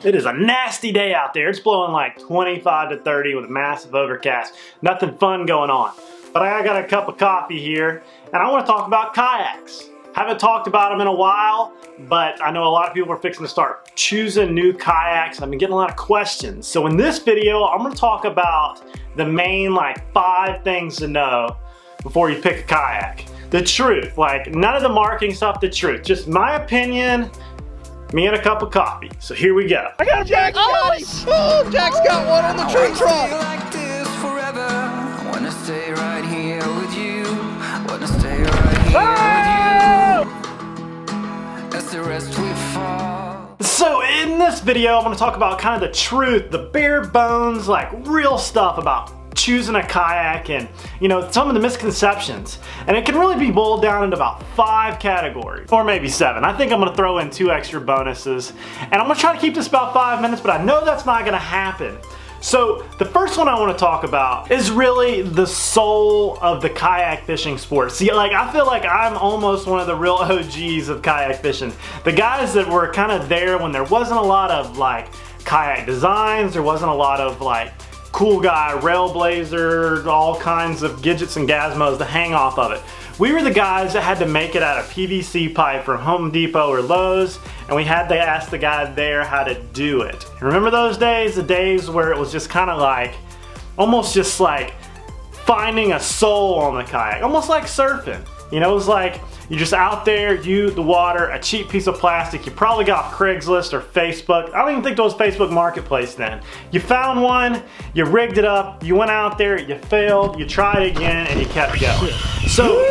It is a nasty day out there. It's blowing like 25 to 30 with a massive overcast. Nothing fun going on. But I got a cup of coffee here and I want to talk about kayaks. Haven't talked about them in a while, but I know a lot of people are fixing to start choosing new kayaks. I've been getting a lot of questions. So in this video, I'm going to talk about the main like 5 things to know before you pick a kayak. The truth, like none of the marketing stuff, the truth. Just my opinion, me and a cup of coffee. So here we go. I got a Jack. Oh, Jack's got one on the tree trunk. Like this forever. I wanna stay right here with you. Wanna stay right here with you. As the rest we fall. So in this video, I'm gonna talk about kind of the truth, the bare bones, like real stuff about choosing a kayak and, you know, some of the misconceptions. And it can really be boiled down into about 5 categories, or maybe 7. I think I'm gonna throw in 2 extra bonuses. And I'm gonna try to keep this about 5 minutes, but I know that's not gonna happen. So the first one I want to talk about is really the soul of the kayak fishing sport. See, like I feel like I'm almost one of the real OGs of kayak fishing. The guys that were kind of there when there wasn't a lot of like kayak designs, there wasn't a lot of like cool guy, railblazer, all kinds of gadgets and gazmos to hang off of it. We were the guys that had to make it out of PVC pipe from Home Depot or Lowe's, and we had to ask the guy there how to do it. Remember those days? The days where it was just kind of like, almost just like finding a soul on the kayak, almost like surfing. You know, it was like, you're just out there, you, the water, a cheap piece of plastic. You probably got Craigslist or Facebook. I don't even think there was Facebook Marketplace then. You found one, you rigged it up, you went out there, you failed, you tried again, and you kept going. So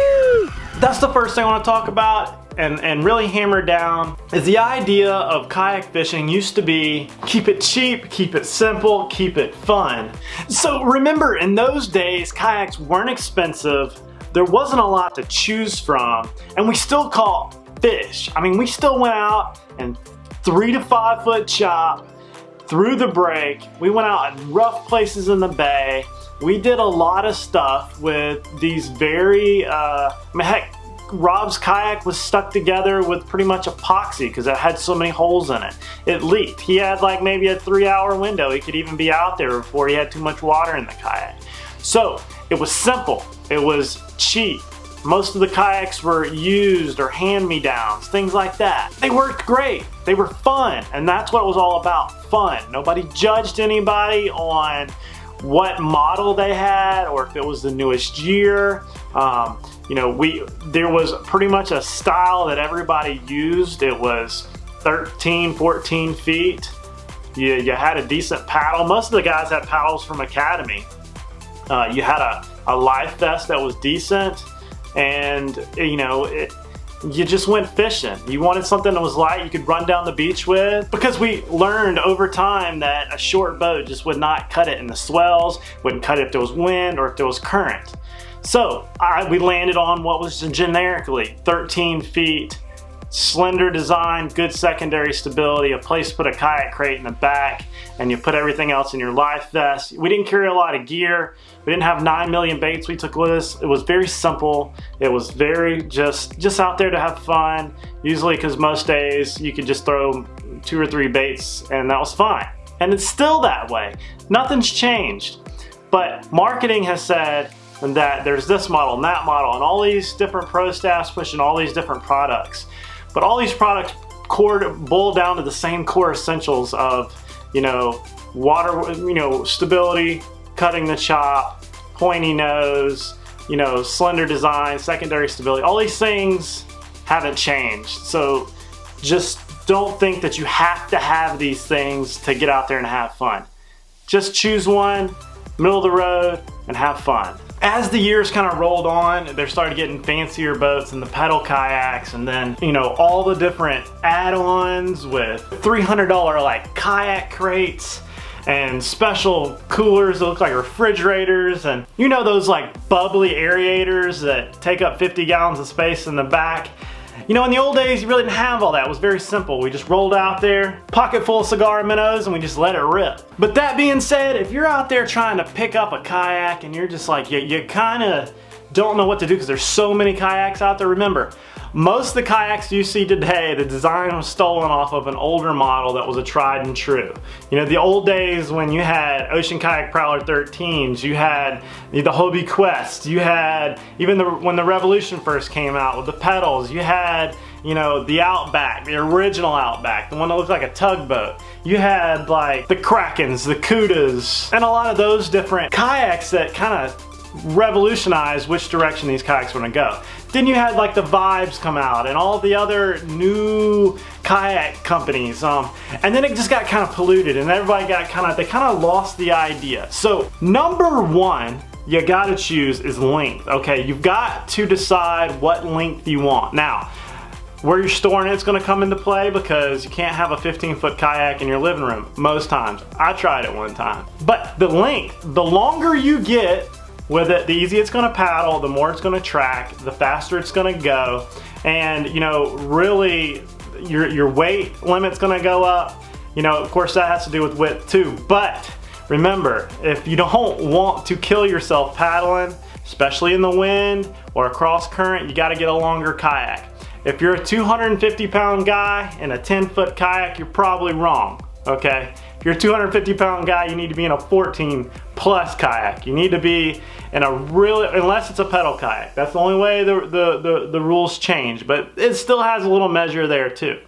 that's the first thing I want to talk about and really hammer down is the idea of kayak fishing used to be keep it cheap, keep it simple, keep it fun. So remember, in those days, kayaks weren't expensive. There wasn't a lot to choose from, and we still caught fish. I mean, we still went out and 3 to 5 foot chop through the break. We went out in rough places in the bay. We did a lot of stuff with these very, I mean, heck, Rob's kayak was stuck together with pretty much epoxy because it had so many holes in it. It leaked. He had like maybe a 3-hour window. He could even be out there before he had too much water in the kayak. So it was simple. It was cheap. Most of the kayaks were used or hand-me-downs, things like that. They worked great. They were fun, and that's what it was all about, fun. Nobody judged anybody on what model they had or if it was the newest year. You know, there was pretty much a style that everybody used. It was 13, 14 feet. You had a decent paddle. Most of the guys had paddles from Academy. You had a life vest that was decent, and you know, you just went fishing. You wanted something that was light you could run down the beach with, because we learned over time that a short boat just would not cut it in the swells, wouldn't cut it if there was wind or if there was current. So we landed on what was generically 13 feet, slender design, good secondary stability, a place to put a kayak crate in the back, and you put everything else in your life vest. We didn't carry a lot of gear. We didn't have 9 million baits we took with us. It was very simple. It was very just out there to have fun. Usually, because most days you could just throw 2 or 3 baits and that was fine. And it's still that way. Nothing's changed. But marketing has said that there's this model and that model and all these different pro staffs pushing all these different products. But all these products boil down to the same core essentials of, you know, water, you know, stability, cutting the chop, pointy nose, you know, slender design, secondary stability. All these things haven't changed. So just don't think that you have to have these things to get out there and have fun. Just choose one, middle of the road, and have fun. As the years kind of rolled on, they started getting fancier boats and the pedal kayaks, and then, you know, all the different add-ons with $300 like kayak crates and special coolers that look like refrigerators, and you know, those like bubbly aerators that take up 50 gallons of space in the back. You know, in the old days, you really didn't have all that. It was very simple. We just rolled out there, pocket full of cigar minnows, and we just let it rip. But that being said, if you're out there trying to pick up a kayak and you're just like, you kind of don't know what to do because there's so many kayaks out there, remember, most of the kayaks you see today, the design was stolen off of an older model that was a tried and true. You know, the old days when you had Ocean Kayak Prowler 13s, you had the Hobie Quest, you had even when the Revolution first came out with the pedals, you had, you know, the Outback, the original Outback, the one that looked like a tugboat. You had like the Krakens, the Kudas, and a lot of those different kayaks that kind of revolutionized which direction these kayaks were gonna go. Then you had like the Vibes come out and all the other new kayak companies, and then it just got kind of polluted and everybody got they kind of lost the idea. So number one you gotta choose is length. Okay, you've got to decide what length you want. Now, where you're storing it's going to come into play, because you can't have a 15-foot kayak in your living room most times. I tried it one time. But the length, the longer you get with it, the easier it's going to paddle, the more it's going to track, the faster it's going to go, and you know, really your weight limit's going to go up. You know, of course that has to do with width too, but remember, if you don't want to kill yourself paddling, especially in the wind or across current, you got to get a longer kayak. If you're a 250-pound guy in a 10-foot kayak, you're probably wrong, okay? If you're a 250-pound guy, you need to be in a 14-plus kayak. You need to be in a really, unless it's a pedal kayak. That's the only way the rules change, but it still has a little measure there too.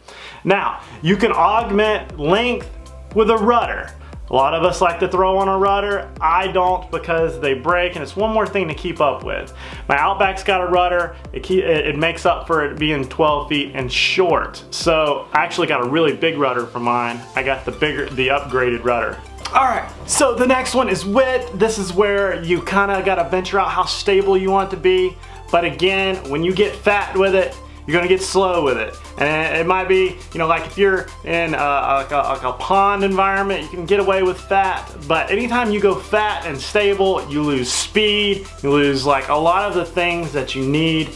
Now, you can augment length with a rudder. A lot of us like to throw on a rudder. I don't, because they break and it's one more thing to keep up with. My Outback's got a rudder. It makes up for it being 12 feet and short. So I actually got a really big rudder for mine. I got the upgraded rudder. Alright, so the next one is width. This is where you kind of got to venture out how stable you want it to be. But again, when you get fat with it, you're gonna get slow with it. And it might be, you know, like if you're in like a pond environment, you can get away with fat. But anytime you go fat and stable, you lose speed, you lose like a lot of the things that you need.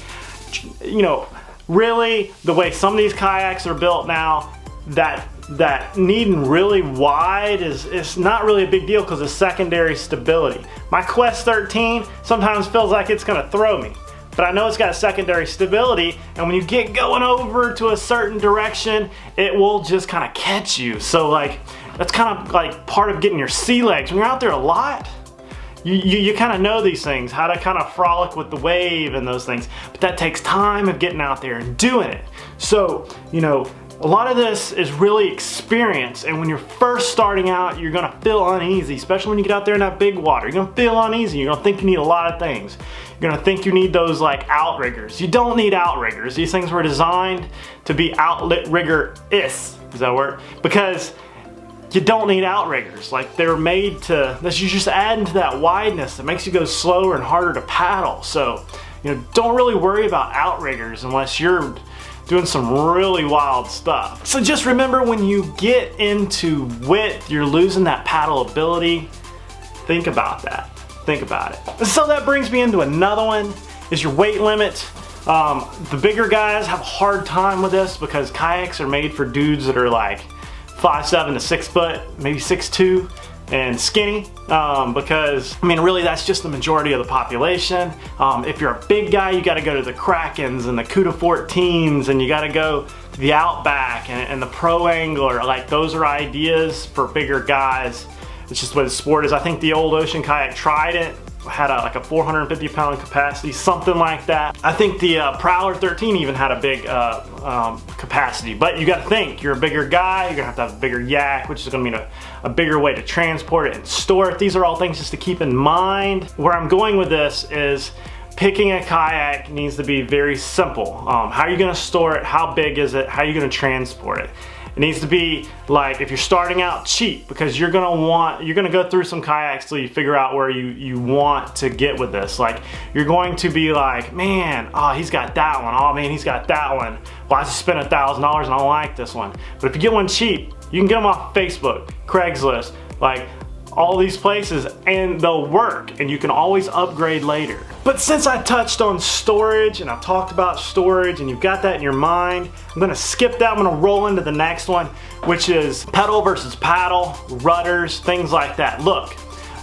You know, really, the way some of these kayaks are built now, that needing really wide is not really a big deal because of secondary stability. My Quest 13 sometimes feels like it's gonna throw me. But I know it's got a secondary stability, and when you get going over to a certain direction, it will just kind of catch you. So like, that's kind of like part of getting your sea legs. When you're out there a lot, you kind of know these things, how to kind of frolic with the wave and those things. But that takes time of getting out there and doing it. So, you know, a lot of this is really experience, and when you're first starting out, you're gonna feel uneasy, especially when you get out there in that big water. You're gonna feel uneasy, you're gonna think you need a lot of things. You're gonna think you need those like outriggers. You don't need outriggers. These things were designed to be outrigger-ish, does that work? Because you don't need outriggers. Like, they're made to, you're just adding to that wideness. It makes you go slower and harder to paddle. So, you know, don't really worry about outriggers unless you're doing some really wild stuff. So just remember, when you get into width, you're losing that paddle ability. Think about that. Think about it. So that brings me into another one, is your weight limit. The bigger guys have a hard time with this because kayaks are made for dudes that are like 5'7" to 6 foot, maybe 6'2", and skinny, because I mean, really, that's just the majority of the population. If you're a big guy, you got to go to the Krakens and the Cuda 14s, and you got to go to the Outback and the Pro Angler. Like, those are ideas for bigger guys. It's just what the sport is. I think the old Ocean Kayak tried it, had like a 450-pound capacity, something like that. I think the Prowler 13 even had a big capacity. But you got to think, you're a bigger guy, you're gonna have a bigger yak, which is gonna mean a bigger way to transport it and store it. These are all things just to keep in mind. Where I'm going with this is, picking a kayak needs to be very simple. How are you gonna store it? How big is it? How are you gonna transport it? It needs to be like, if you're starting out, cheap, because you're gonna go through some kayaks till you figure out where you want to get with this. Like, you're going to be like, man, oh, he's got that one. Oh man, he's got that one. Well, I just spent $1,000 and I don't like this one. But if you get one cheap, you can get them off Facebook, Craigslist, like all these places, and they'll work, and you can always upgrade later. But since I touched on storage and I've talked about storage and you've got that in your mind, I'm gonna skip that. I'm gonna roll into the next one, which is pedal versus paddle, rudders, things like that. Look,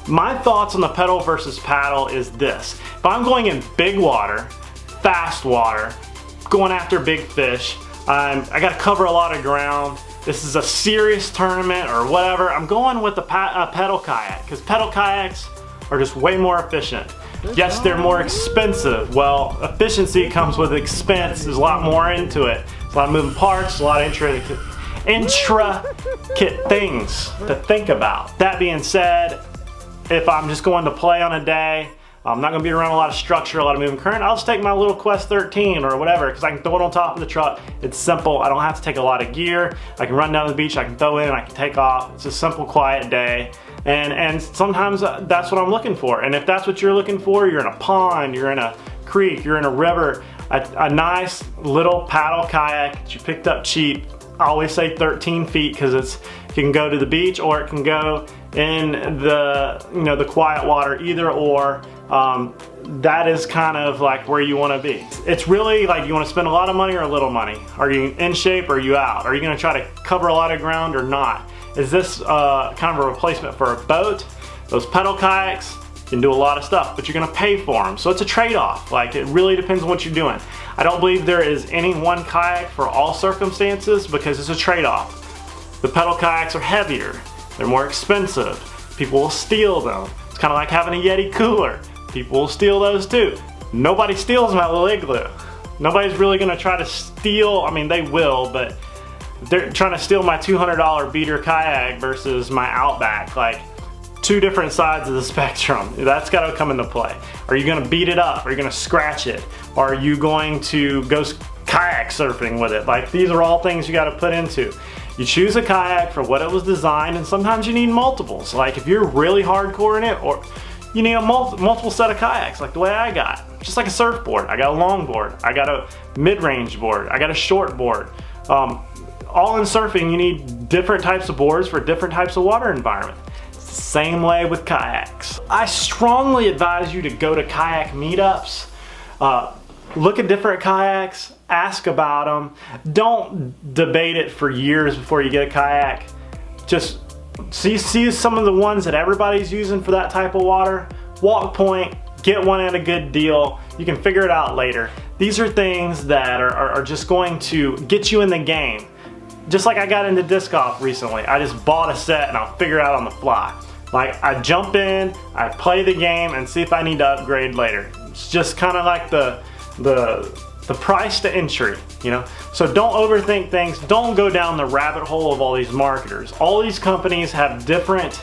my thoughts on the pedal versus paddle is this. If I'm going in big water, fast water, going after big fish. I got to cover a lot of ground. This is a serious tournament or whatever. I'm going with a pedal kayak because pedal kayaks are just way more efficient. Yes, they're more expensive. Well, efficiency comes with expense. There's a lot more into it. There's a lot of moving parts, a lot of intricate things to think about. That being said, if I'm just going to play on a day, I'm not going to be around a lot of structure, a lot of moving current, I'll just take my little Quest 13 or whatever because I can throw it on top of the truck. It's simple. I don't have to take a lot of gear. I can run down to the beach, I can throw in, I can take off. It's a simple, quiet day. And sometimes that's what I'm looking for. And if that's what you're looking for, you're in a pond, you're in a creek, you're in a river, a nice little paddle kayak that you picked up cheap. I always say 13 feet because you can go to the beach or it can go in the quiet water, either or. That is kind of like where you want to be. It's really like, you want to spend a lot of money or a little money? Are you in shape or are you out? Are you going to try to cover a lot of ground or not? Is this kind of a replacement for a boat? Those pedal kayaks can do a lot of stuff, but you're going to pay for them. So it's a trade-off. Like, it really depends on what you're doing. I don't believe there is any one kayak for all circumstances because it's a trade-off. The pedal kayaks are heavier. They're more expensive. People will steal them. It's kind of like having a Yeti cooler. People will steal those too. Nobody steals my little igloo. Nobody's really gonna try to steal, I mean they will, but they're trying to steal my $200 beater kayak versus my Outback. Like, two different sides of the spectrum. That's gotta come into play. Are you gonna beat it up? Are you gonna scratch it? Are you going to go kayak surfing with it? Like, these are all things you gotta put into. You choose a kayak for what it was designed, and sometimes you need multiples. Like, if you're really hardcore in it, or you need a multiple set of kayaks, like the way I got. Just like a surfboard. I got a longboard. I got a mid-range board. I got a short board. All in surfing, you need different types of boards for different types of water environment. It's the same way with kayaks. I strongly advise you to go to kayak meetups. Look at different kayaks. Ask about them. Don't debate it for years before you get a kayak. Just see some of the ones that everybody's using for that type of water. Walk point, get one at a good deal. You can figure it out later. These are things that are just going to get you in the game. Just like I got into disc golf recently. I just bought a set and I'll figure it out on the fly. Like, I jump in, I play the game and see if I need to upgrade later. It's just kind of like the price to entry, you know? So don't overthink things. Don't go down the rabbit hole of all these marketers. All these companies have different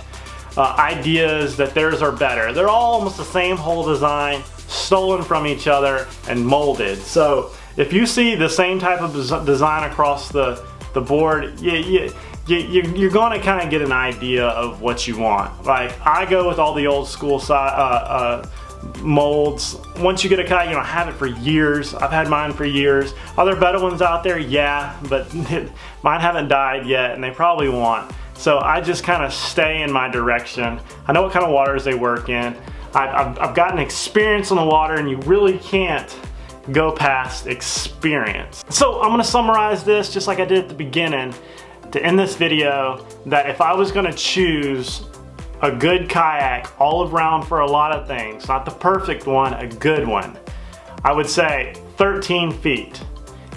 ideas that theirs are better. They're all almost the same whole design, stolen from each other and molded. So if you see the same type of design across the board, you're gonna kind of get an idea of what you want. Like, I go with all the old school molds. Once you get a kayak, you don't have it for years. I've had mine for years. Are there better ones out there? Yeah, but mine haven't died yet and they probably won't. So I just kind of stay in my direction. I know what kind of waters they work in. I've gotten experience on the water, and you really can't go past experience. So I'm gonna summarize this just like I did at the beginning to end this video, that if I was gonna choose a good kayak all around for a lot of things, not the perfect one, a good one, I would say 13 feet.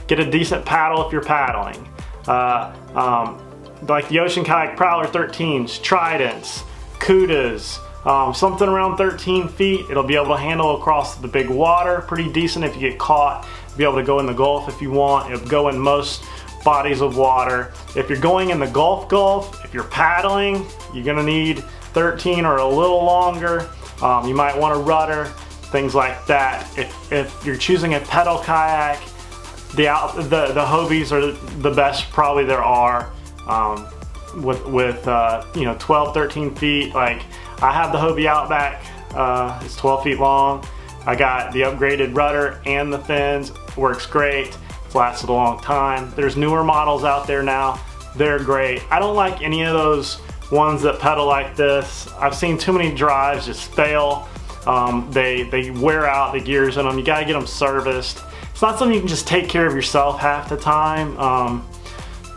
Get a decent paddle if you're paddling. Like the Ocean Kayak Prowler 13s, Tridents, Cudas, something around 13 feet. It'll be able to handle across the big water pretty decent if you get caught. Be able to go in the Gulf if you want. It'll go in most bodies of water. If you're going in the Gulf, if you're paddling, you're gonna need 13 or a little longer. You might want a rudder, things like that. If you're choosing a pedal kayak, the Hobies are the best probably there are. With 12, 13 feet. Like, I have the Hobie Outback, it's 12 feet long. I got the upgraded rudder and the fins, works great. It's lasted a long time. There's newer models out there now, they're great. I don't like any of those ones that pedal like this. I've seen too many drives just fail. They wear out the gears in them. You gotta get them serviced. It's not something you can just take care of yourself half the time.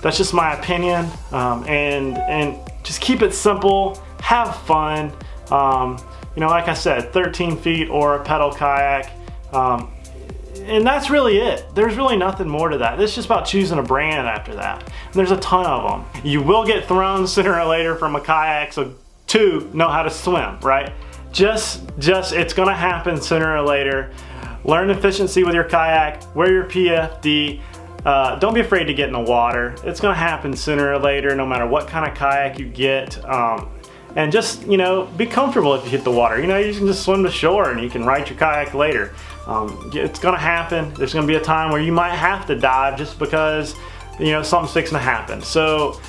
That's just my opinion, and just keep it simple, have fun. Like I said, 13 feet or a pedal kayak. And that's really it. There's really nothing more to that. It's just about choosing a brand after that. And there's a ton of them. You will get thrown sooner or later from a kayak, so two, know how to swim, right? Just it's gonna happen sooner or later. Learn efficiency with your kayak, wear your PFD. Don't be afraid to get in the water. It's gonna happen sooner or later, no matter what kind of kayak you get. And just, you know, be comfortable if you hit the water. You know, you can just swim to shore and you can ride your kayak later. It's gonna happen. There's gonna be a time where you might have to dive just because, you know, something's fixing to happen. So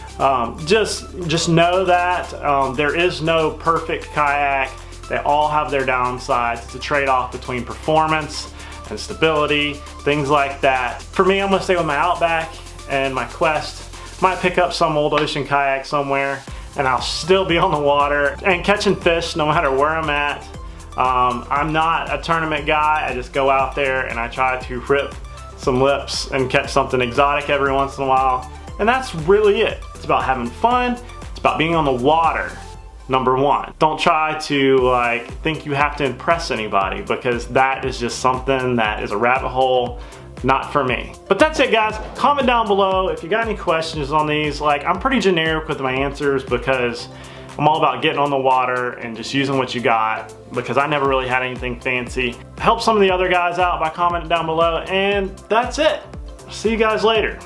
just know that there is no perfect kayak. They all have their downsides. It's a trade-off between performance and stability, things like that. For me, I'm gonna stay with my Outback and my Quest. Might pick up some old ocean kayak somewhere, and I'll still be on the water and catching fish no matter where I'm at. I'm not a tournament guy. I just go out there and I try to rip some lips and catch something exotic every once in a while. And that's really it. It's about having fun. It's about being on the water, number one. Don't try to like think you have to impress anybody, because that is just something that is a rabbit hole. Not for me. But that's it, guys. Comment down below if you got any questions on these. Like, I'm pretty generic with my answers because I'm all about getting on the water and just using what you got, because I never really had anything fancy. Help some of the other guys out by commenting down below, and that's it. See you guys later.